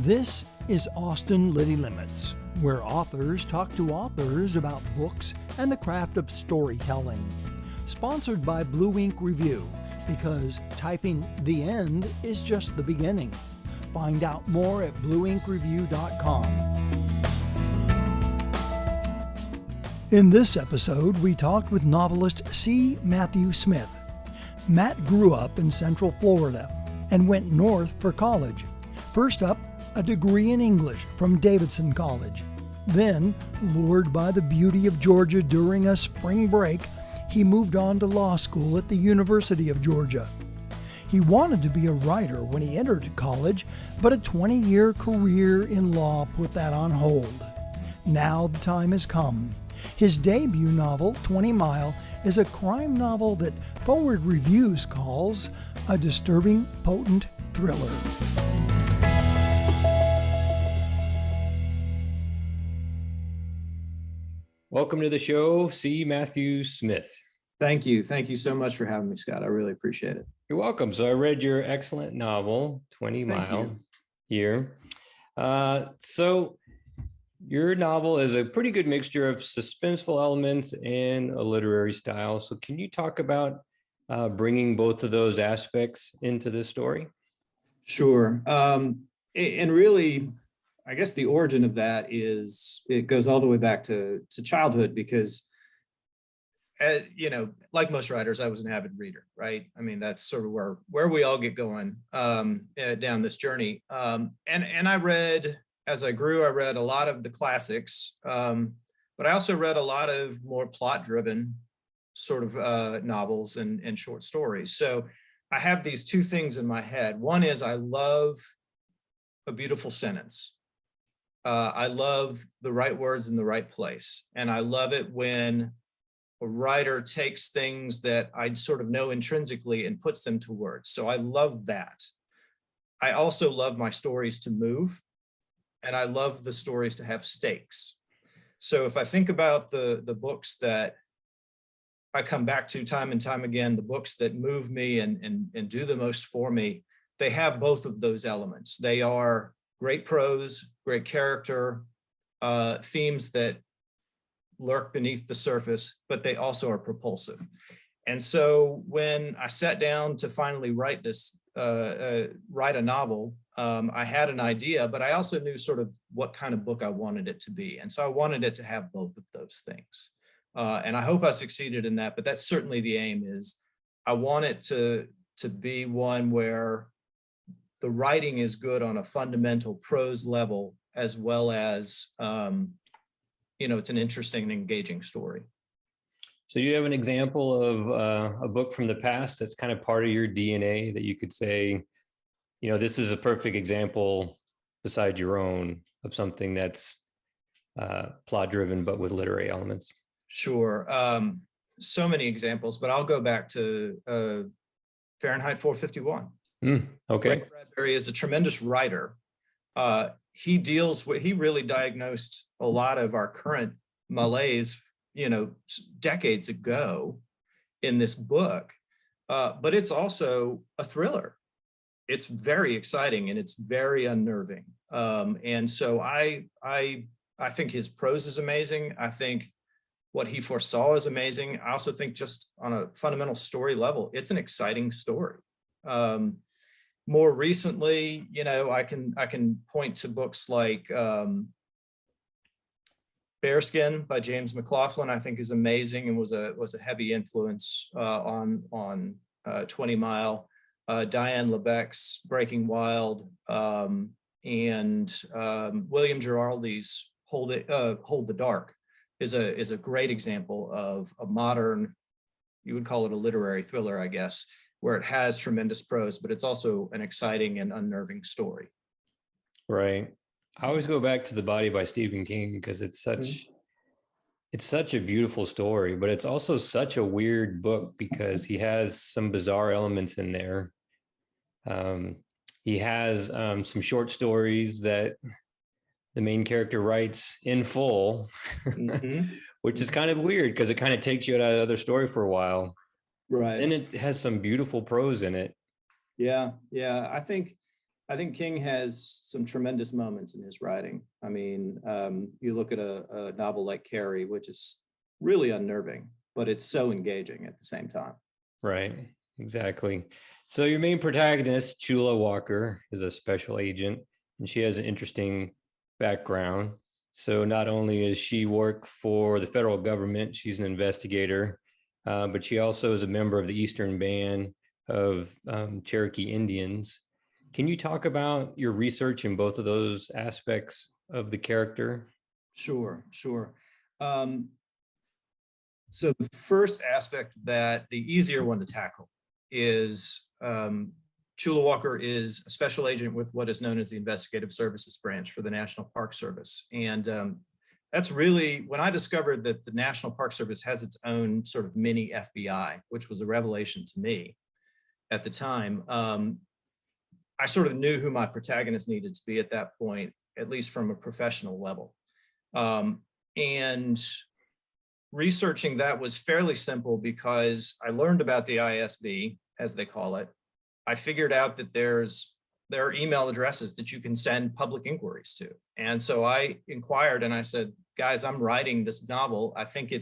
This is Austin Liti Limits, where authors talk to authors about books and the craft of storytelling. Sponsored by Blue Ink Review, because typing the end is just the beginning. Find out more at blueinkreview.com. In this episode, we talked with novelist C. Matthew Smith. Matt grew up in Central Florida and went north for college. First up, a degree in English from Davidson College. Then, lured by the beauty of Georgia during a spring break, he moved on to law school at the University of Georgia. He wanted to be a writer when he entered college, but a 20-year career in law put that on hold. Now the time has come. His debut novel, 20 Mile, is a crime novel that Forward Reviews calls a disturbing, potent thriller. Welcome to the show, C. Matthew Smith. Thank you. Thank you so much for having me, Scott. I really appreciate it. You're welcome. So I read your excellent novel, 20 Mile, here. So your novel is a pretty good mixture of suspenseful elements and a literary style. So can you talk about bringing both of those aspects into this story? Sure. And really, I guess the origin of that is, it goes all the way back to childhood because, like most writers, I was an avid reader, right? I mean, that's sort of where we all get going down this journey. And I read, as I grew, I read a lot of the classics, but I also read a lot of more plot-driven sort of novels and short stories. So I have these two things in my head. One is I love a beautiful sentence. I love the right words in the right place. And I love it when a writer takes things that I sort of know intrinsically and puts them to words. So I love that. I also love my stories to move, and I love the stories to have stakes. So if I think about the books that I come back to time and time again, the books that move me and do the most for me, they have both of those elements. They are great prose, great character, themes that lurk beneath the surface, but they also are propulsive. And so when I sat down to finally write this, write a novel, I had an idea, but I also knew sort of what kind of book I wanted it to be. And so I wanted it to have both of those things. And I hope I succeeded in that, but that's certainly the aim. Is I want it to be one where the writing is good on a fundamental prose level, as well as, it's an interesting and engaging story. So you have an example of a book from the past that's kind of part of your DNA that you could say, this is a perfect example besides your own of something that's plot driven, but with literary elements? Sure. So many examples, but I'll go back to Fahrenheit 451. Okay. Ray Bradbury is a tremendous writer. He really diagnosed a lot of our current malaise, decades ago in this book. But it's also a thriller. It's very exciting and it's very unnerving. And so I think his prose is amazing. I think what he foresaw is amazing. I also think just on a fundamental story level, it's an exciting story. More recently, I can point to books like Bearskin by James McLaughlin. I think is amazing and was a heavy influence on 20 Mile. Diane Lebec's Breaking Wild, and William Giraldi's Hold the Dark is a great example of a modern, you would call it a literary thriller, I guess, where it has tremendous prose, but it's also an exciting and unnerving story. Right. I always go back to The Body by Stephen King because it's such a beautiful story, but it's also such a weird book because he has some bizarre elements in there. He has some short stories that the main character writes in full, which is kind of weird because it kind of takes you out of the other story for a while. Right. And it has some beautiful prose in it. Yeah. I think I think King has some tremendous moments in his writing. I mean, you look at a novel like Carrie, which is really unnerving, but it's so engaging at the same time. Right, exactly. So your main protagonist, Chula Walker, is a special agent, and she has an interesting background. So not only does she work for the federal government, she's an investigator, but she also is a member of the Eastern Band of Cherokee Indians. Can you talk about your research in both of those aspects of the character? Sure, sure. So the first aspect, that the easier one to tackle, is Chula Walker is a special agent with what is known as the Investigative Services Branch for the National Park Service. And that's really, when I discovered that the National Park Service has its own sort of mini FBI, which was a revelation to me at the time, I sort of knew who my protagonist needed to be at that point, at least from a professional level. And researching that was fairly simple because I learned about the ISB, as they call it. I figured out that there are email addresses that you can send public inquiries to. And so I inquired and I said, guys, I'm writing this novel. I think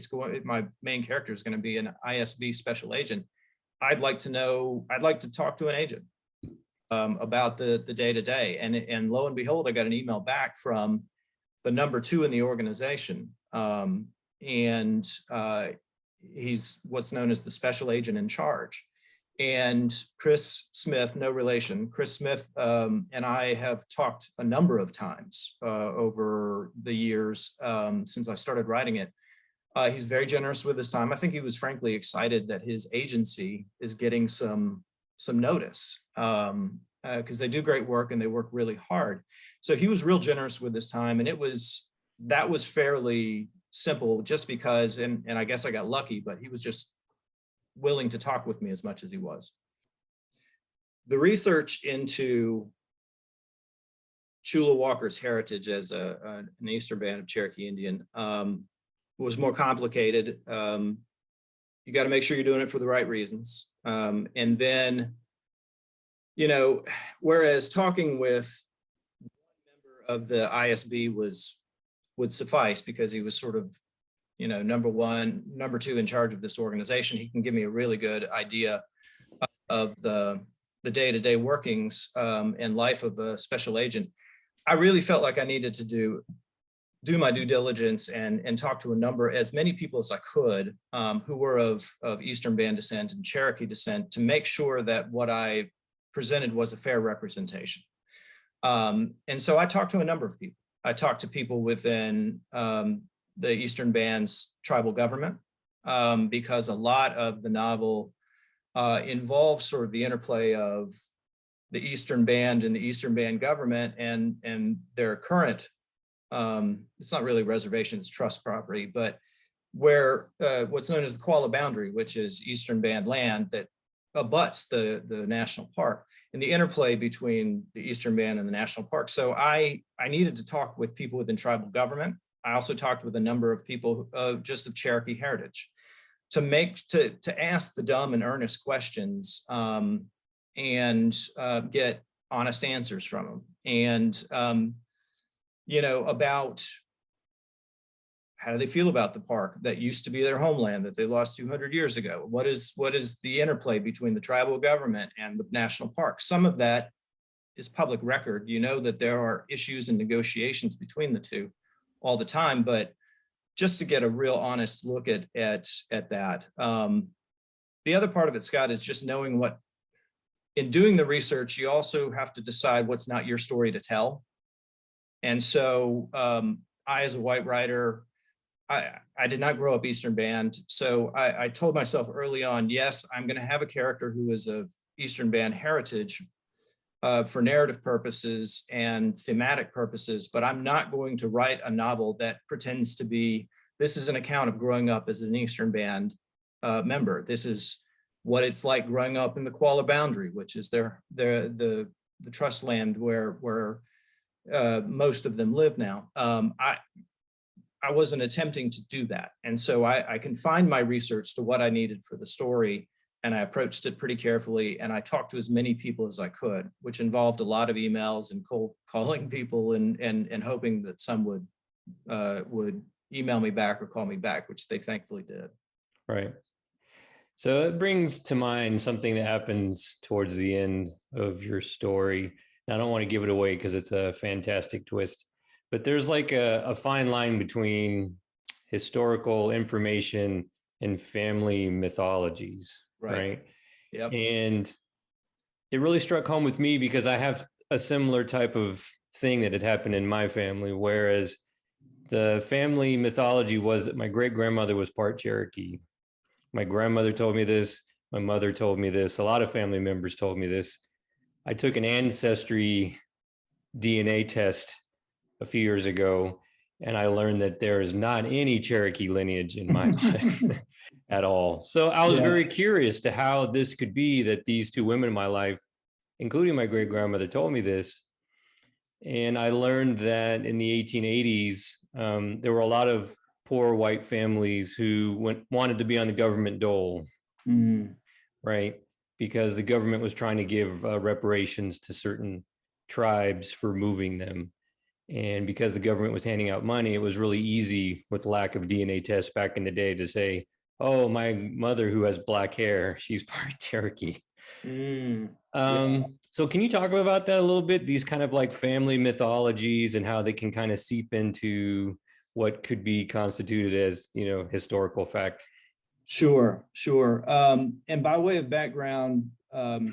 my main character is going to be an ISB special agent. I'd like to talk to an agent about the day-to-day. And lo and behold, I got an email back from the number 2 in the organization. And he's what's known as the special agent in charge. And Chris Smith, no relation, Chris Smith and I have talked a number of times over the years since I started writing it. He's very generous with his time. I think he was frankly excited that his agency is getting some notice because they do great work and they work really hard. So he was real generous with his time, and that was fairly simple just because, and I guess I got lucky, but he was just willing to talk with me as much as he was. The research into Chula Walker's heritage as an Eastern Band of Cherokee Indian was more complicated. You got to make sure you're doing it for the right reasons. And then, whereas talking with one member of the ISB would suffice because he was sort of, number 1, number 2 in charge of this organization, he can give me a really good idea of the day-to-day workings and life of a special agent. I really felt like I needed to do my due diligence and talk to as many people as I could who were of Eastern Band descent and Cherokee descent to make sure that what I presented was a fair representation. And so I talked to a number of people. I talked to people within the Eastern Band's tribal government because a lot of the novel involves sort of the interplay of the Eastern Band and the Eastern Band government and their current, it's not really reservation, it's trust property, but where what's known as the Qualla boundary, which is Eastern Band land that abuts the national park, and the interplay between the Eastern Band and the national park. So I needed to talk with people within tribal government. I also talked with a number of people just of Cherokee heritage to ask the dumb and earnest questions and get honest answers from them. And about how do they feel about the park that used to be their homeland that they lost 200 years ago? What is the interplay between the tribal government and the national park? Some of that is public record. That there are issues and negotiations between the two all the time, but just to get a real honest look at that. The other part of it, Scott, is just knowing in doing the research, you also have to decide what's not your story to tell. And so I, as a white writer, I did not grow up Eastern Band. So I told myself early on, yes, I'm going to have a character who is of Eastern Band heritage for narrative purposes and thematic purposes, but I'm not going to write a novel that pretends to be, this is an account of growing up as an Eastern Band member. This is what it's like growing up in the Qualla boundary, which is the trust land where most of them live now. I wasn't attempting to do that. And so I confined my research to what I needed for the story and I approached it pretty carefully, and I talked to as many people as I could, which involved a lot of emails and cold calling people and hoping that some would email me back or call me back, which they thankfully did. Right. So it brings to mind something that happens towards the end of your story. I don't want to give it away because it's a fantastic twist, but there's like a fine line between historical information and family mythologies, right? Yep. And it really struck home with me because I have a similar type of thing that had happened in my family, whereas the family mythology was that my great grandmother was part Cherokee. My grandmother told me this. My mother told me this. A lot of family members told me this. I took an ancestry DNA test a few years ago, and I learned that there is not any Cherokee lineage in my life at all. So I was very curious to how this could be that these two women in my life, including my great grandmother, told me this. And I learned that in the 1880s, there were a lot of poor white families who wanted to be on the government dole, right? Because the government was trying to give reparations to certain tribes for moving them. And because the government was handing out money, it was really easy with lack of DNA tests back in the day to say, oh, my mother who has black hair, she's part Cherokee. So can you talk about that a little bit? These kind of like family mythologies and how they can kind of seep into what could be constituted as, historical fact. Sure. And by way of background, the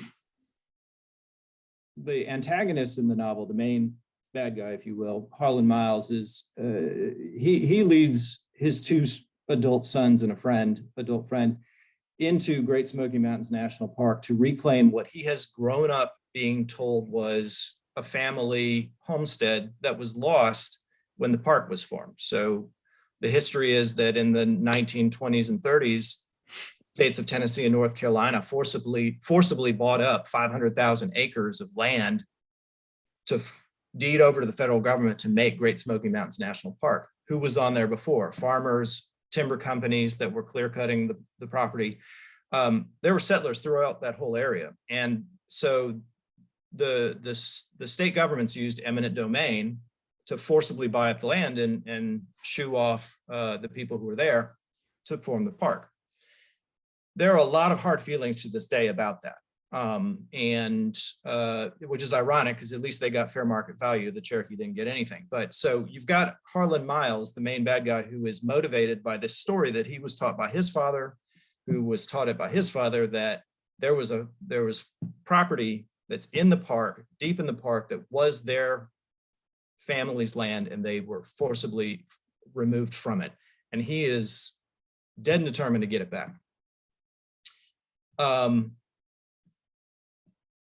antagonist in the novel, the main bad guy, if you will, Harlan Miles, is he leads his two adult sons and adult friend, into Great Smoky Mountains National Park to reclaim what he has grown up being told was a family homestead that was lost when the park was formed. So the history is that in the 1920s and 30s, states of Tennessee and North Carolina forcibly bought up 500,000 acres of land to deed over to the federal government to make Great Smoky Mountains National Park. Who was on there before? Farmers, timber companies that were clear cutting the property. There were settlers throughout that whole area. And so the state governments used eminent domain to forcibly buy up the land and shoo off the people who were there to form the park. There are a lot of hard feelings to this day about that. Which is ironic because at least they got fair market value. The Cherokee didn't get anything. But so you've got Harlan Miles, the main bad guy, who is motivated by this story that he was taught by his father, who was taught it by his father, that there was property that's in the park, deep in the park, that was their family's land, and they were forcibly removed from it. And he is dead and determined to get it back.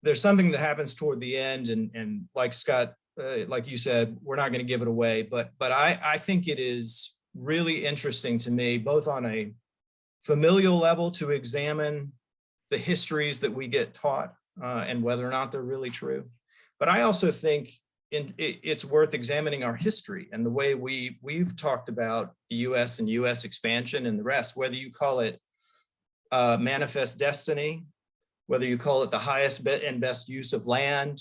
There's something that happens toward the end, and like Scott, like you said, we're not going to give it away, but I think it is really interesting to me, both on a familial level, to examine the histories that we get taught and whether or not they're really true. But I also think it's worth examining our history and the way we've talked about the U.S. and U.S. expansion and the rest, whether you call it manifest destiny, whether you call it the highest and best use of land,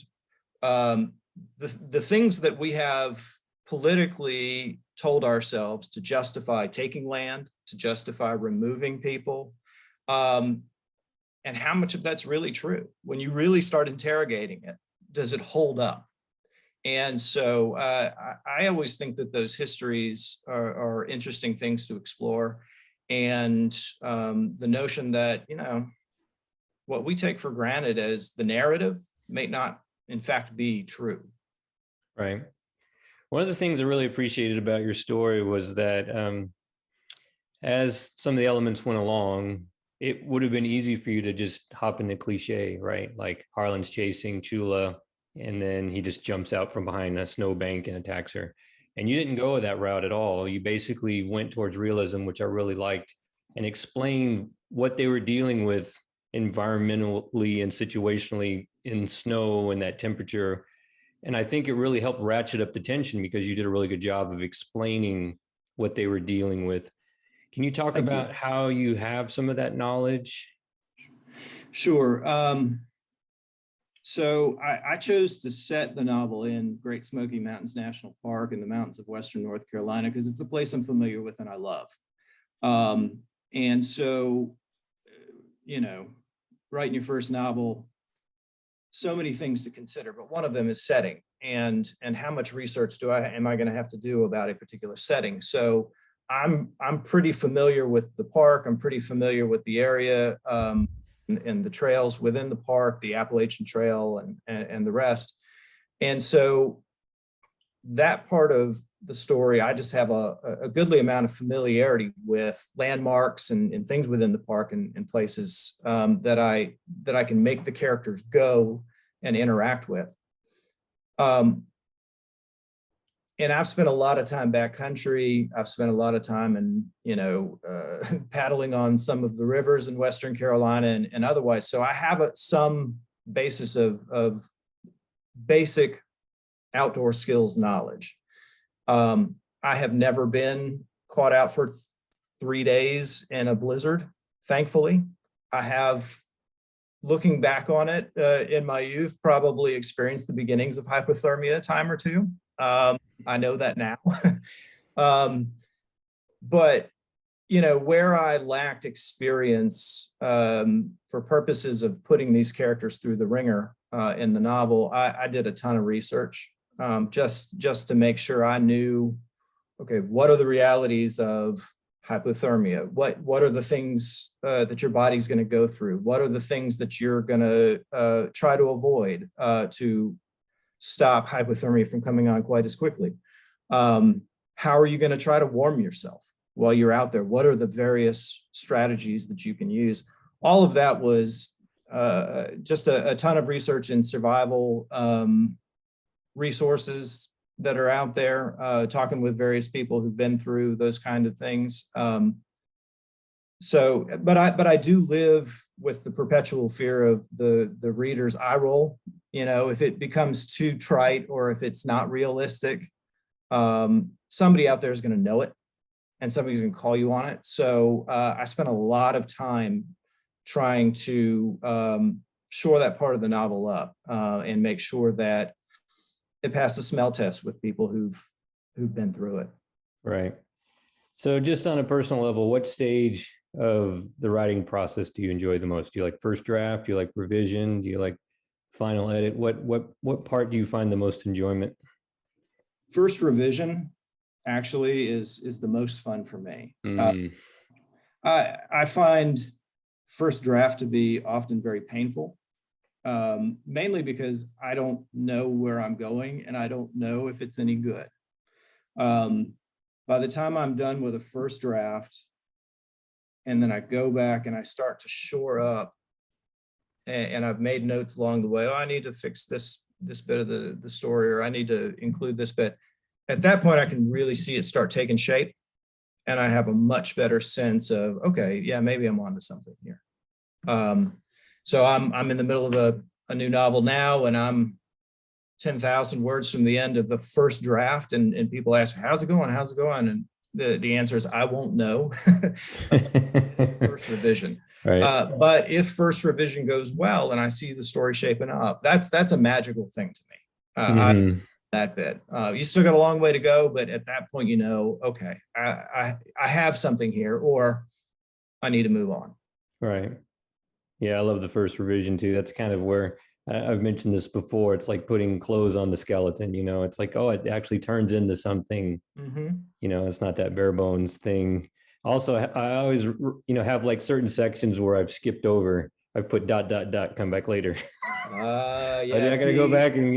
the things that we have politically told ourselves to justify taking land, to justify removing people, and how much of that's really true. When you really start interrogating it, does it hold up? And so I always think that those histories are interesting things to explore. And the notion that, what we take for granted as the narrative may not, in fact, be true. Right. One of the things I really appreciated about your story was that as some of the elements went along, it would have been easy for you to just hop into cliche, right? Like Harlan's chasing Chula, and then he just jumps out from behind a snowbank and attacks her. And you didn't go that route at all. You basically went towards realism, which I really liked, and explained what they were dealing with environmentally and situationally in snow and that temperature. And I think it really helped ratchet up the tension because you did a really good job of explaining what they were dealing with. Can you talk about how you have some of that knowledge? Sure. So I chose to set the novel in Great Smoky Mountains National Park in the mountains of Western North Carolina because it's a place I'm familiar with and I love. And so, you know, writing your first novel, so many things to consider, but one of them is setting and how much research am I going to have to do about a particular setting. So I'm pretty familiar with the park. I'm pretty familiar with the area, and the trails within the park, the Appalachian Trail and the rest. And so that part of the story, I just have a goodly amount of familiarity with landmarks and things within the park and places that I can make the characters go and interact with. And I've spent a lot of time backcountry. I've spent a lot of time paddling on some of the rivers in Western Carolina and otherwise. So I have some basis of basic outdoor skills knowledge. I have never been caught out for 3 days in a blizzard, thankfully. I have, looking back on it, in my youth, probably experienced the beginnings of hypothermia a time or two. I know that now. But, where I lacked experience for purposes of putting these characters through the ringer in the novel, I did a ton of research just to make sure I knew, okay, what are the realities of hypothermia? What are the things that your body's going to go through? What are the things that you're going to try to avoid to stop hypothermia from coming on quite as quickly? How are you going to try to warm yourself while you're out there? What are the various strategies that you can use? All of that was just a ton of research in survival resources that are out there, talking with various people who've been through those kind of things. But I do live with the perpetual fear of the reader's eye roll. If it becomes too trite or if it's not realistic, somebody out there is going to know it and somebody's going to call you on it. So I spent a lot of time trying to shore that part of the novel up and make sure that it passed the smell test with people who've been through it. Right. So just on a personal level, what stage of the writing process do you enjoy the most? Do you like first draft? Do you like revision? Do you like final edit? What part do you find the most enjoyment? First revision actually is the most fun for me. I find first draft to be often very painful, mainly because I don't know where I'm going and I don't know if it's any good. By the time I'm done with a first draft, and then I go back and I start to shore up, and I've made notes along the way. Oh, I need to fix this bit of the story, or I need to include this bit. At that point, I can really see it start taking shape, and I have a much better sense of, okay, yeah, maybe I'm onto something here. So I'm in the middle of a new novel now, and I'm 10,000 words from the end of the first draft, and people ask, how's it going? How's it going? And the answer is, I won't know. First revision. Right. But if first revision goes well and I see the story shaping up, that's a magical thing to me. That bit. You still got a long way to go, but at that point, okay, I have something here, or I need to move on. Right. Yeah, I love the first revision too. That's kind of where I've mentioned this before. It's like putting clothes on the skeleton, it's like, oh, it actually turns into something, it's not that bare bones thing. Also, I always, have like certain sections where I've skipped over. I've put ... come back later. Yeah, I got to go back and,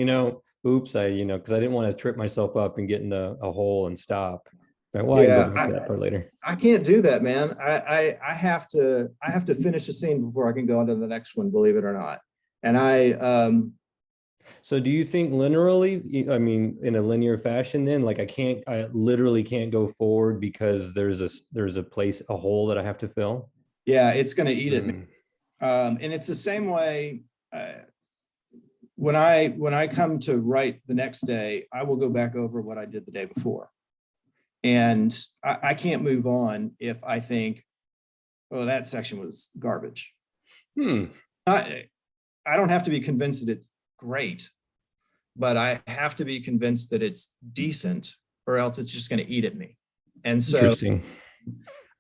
oops, because I didn't want to trip myself up and get in a hole and stop. But I can go back to that part later. I can't do that, man. I have to finish a scene before I can go on to the next one, believe it or not. And so do you think linearly, in a linear fashion then, like I literally can't go forward because there's a hole that I have to fill? Yeah, it's going to eat at me. And it's the same way when I come to write the next day, I will go back over what I did the day before. And I can't move on if I think, oh, that section was garbage. I don't have to be convinced that it's great, but I have to be convinced that it's decent, or else it's just going to eat at me. And so Interesting.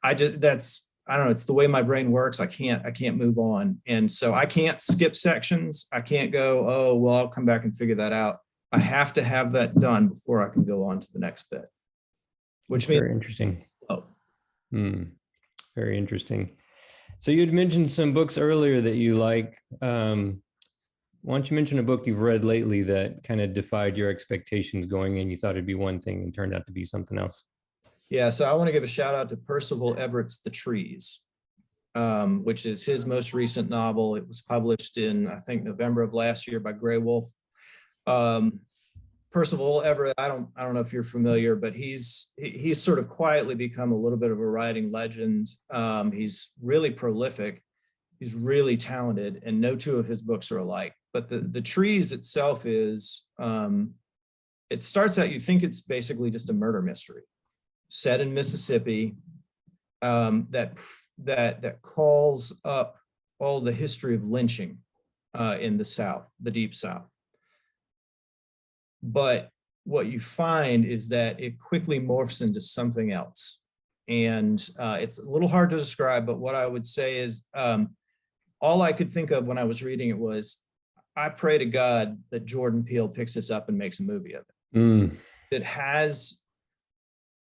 I don't know, it's the way my brain works. I can't move on. And so I can't skip sections. I can't go, oh, well, I'll come back and figure that out. I have to have that done before I can go on to the next bit, which means very interesting. Oh, Very interesting. So you'd mentioned some books earlier that you like. Why don't you mention a book you've read lately that kind of defied your expectations going in? You thought it'd be one thing and turned out to be something else. Yeah, so I want to give a shout out to Percival Everett's The Trees, which is his most recent novel. It was published in, I think, November of last year by Grey Wolf. Percival Everett, I don't know if you're familiar, but he's sort of quietly become a little bit of a writing legend. He's really prolific. He's really talented, and no two of his books are alike. But the Trees itself is, it starts out, you think it's basically just a murder mystery set in Mississippi, that calls up all the history of lynching in the South, the Deep South. But what you find is that it quickly morphs into something else. And it's a little hard to describe, but what I would say is, all I could think of when I was reading it was, I pray to God that Jordan Peele picks this up and makes a movie of it. It has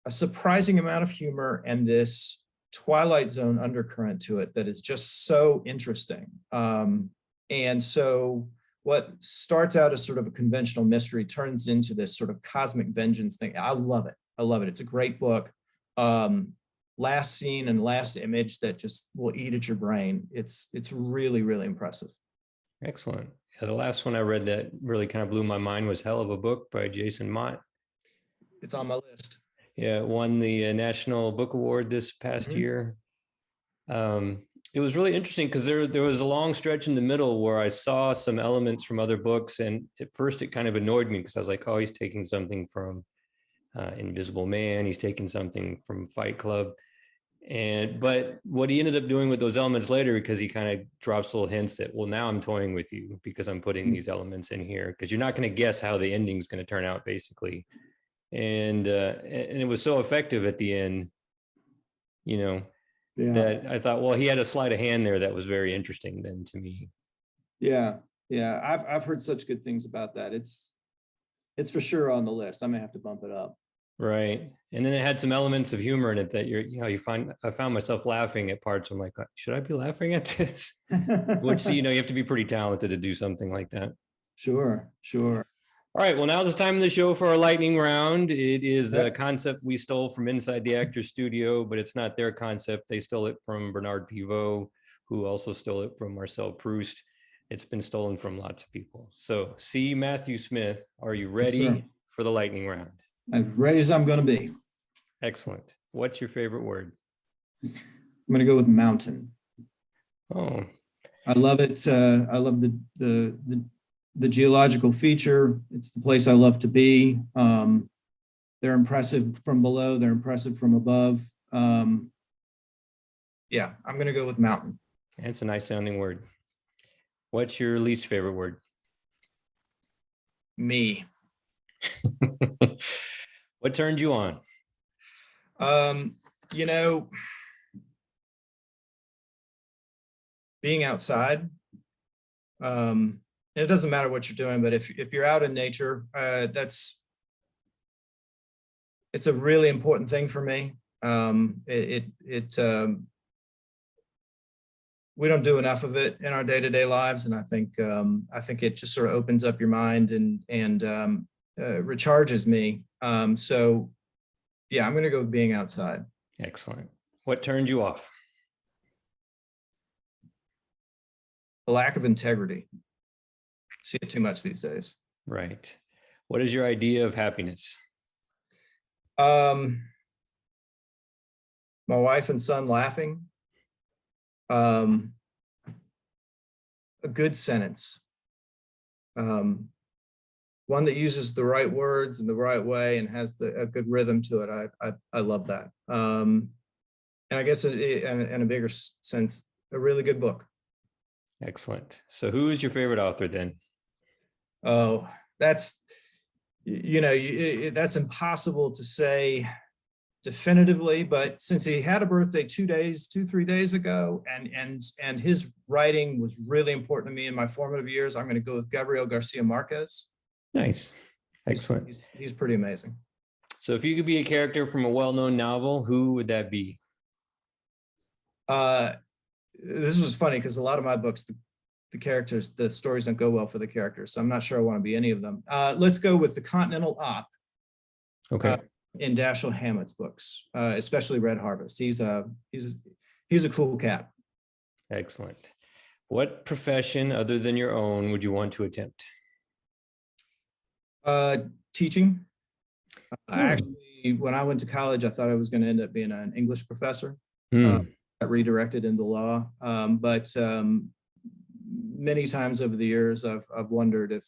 a surprising amount of humor and this Twilight Zone undercurrent to it that is just so interesting. And so what starts out as sort of a conventional mystery turns into this sort of cosmic vengeance thing. I love it. I love it. It's a great book. Last scene and last image that just will eat at your brain. It's really, really impressive. Excellent. Yeah, the last one I read that really kind of blew my mind was Hell of a Book by Jason Mott. It's on my list. Yeah, it won the National Book Award this past year. It was really interesting because there was a long stretch in the middle where I saw some elements from other books, and at first it kind of annoyed me because I was like, oh, he's taking something from Invisible Man, he's taking something from Fight Club. But what he ended up doing with those elements later, because he kind of drops little hints that, well, now I'm toying with you because I'm putting these elements in here, because you're not going to guess how the ending is going to turn out, basically. And it was so effective at the end, that I thought, well, he had a sleight of hand there that was very interesting then to me. Yeah. I've heard such good things about that. It's for sure on the list. I may have to bump it up. Right. And then it had some elements of humor in it that I found myself laughing at parts. I'm like, should I be laughing at this? Which, you have to be pretty talented to do something like that. Sure. All right, well, now it's time of the show for our lightning round. It is a concept we stole from inside the Actors Studio, but it's not their concept. They stole it from Bernard Pivot, who also stole it from Marcel Proust. It's been stolen from lots of people. So, C. Matthew Smith, are you ready for the lightning round? As ready as I'm going to be. Excellent. What's your favorite word? I'm going to go with mountain. Oh, I love it. I love the geological feature. It's the place I love to be. They're impressive from below. They're impressive from above. Yeah, I'm going to go with mountain. It's a nice sounding word. What's your least favorite word? Me. What turned you on? Being outside. It doesn't matter what you're doing, but if you're out in nature, it's a really important thing for me. We don't do enough of it in our day-to-day lives, and I think it just sort of opens up your mind and recharges me. So yeah, I'm going to go with being outside. Excellent. What turned you off? A lack of integrity. See it too much these days. Right. What is your idea of happiness? My wife and son laughing. A good sentence. One that uses the right words in the right way and has a good rhythm to it. I love that. And I guess in a bigger sense, a really good book. Excellent. So who is your favorite author then? Oh, that's, that's impossible to say definitively, but since he had a birthday 3 days ago, and his writing was really important to me in my formative years, I'm going to go with Gabriel Garcia Marquez. Nice. Excellent. He's pretty amazing. So if you could be a character from a well-known novel, who would that be? This was funny because a lot of my books, the characters, the stories don't go well for the characters. So I'm not sure I want to be any of them. Let's go with the Continental Op. Okay. In Dashiell Hammett's books, especially Red Harvest. He's a cool cat. Excellent. What profession other than your own would you want to attempt? Teaching. Actually, when I went to college, I thought I was going to end up being an English professor. Got redirected into law, but many times over the years, I've wondered if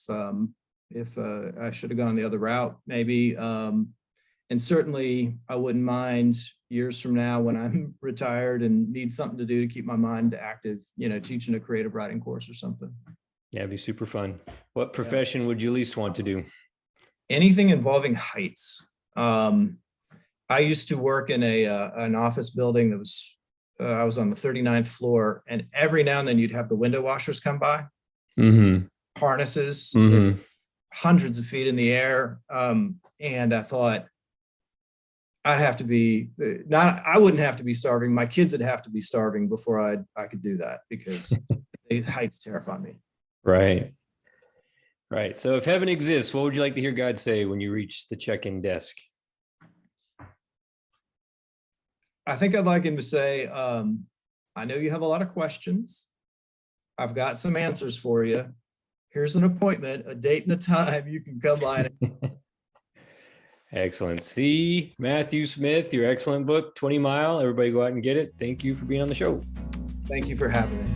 I should have gone the other route, maybe. And certainly, I wouldn't mind years from now when I'm retired and need something to do to keep my mind active, teaching a creative writing course or something. Yeah, it'd be super fun. What profession would you least want to do? Anything involving heights. I used to work in an office building that was, I was on the 39th floor, and every now and then you'd have the window washers come by, harnesses, hundreds of feet in the air. And I thought, I wouldn't have to be starving. My kids would have to be starving before I could do that, because heights terrify me. Right. Right. So if heaven exists, what would you like to hear God say when you reach the check-in desk? I think I'd like him to say, I know you have a lot of questions. I've got some answers for you. Here's an appointment, a date and a time you can come by. Excellent. C. Matthew Smith, your excellent book, 20 Mile. Everybody go out and get it. Thank you for being on the show. Thank you for having me.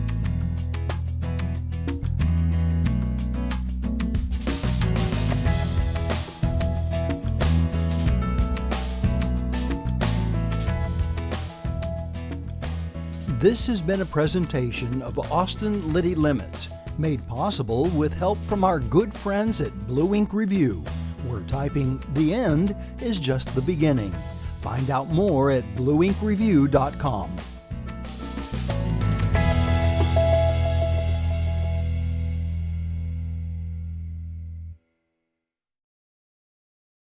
This has been a presentation of Austin Liti Limits, made possible with help from our good friends at Blue Ink Review, where typing "the end" is just the beginning. Find out more at blueinkreview.com.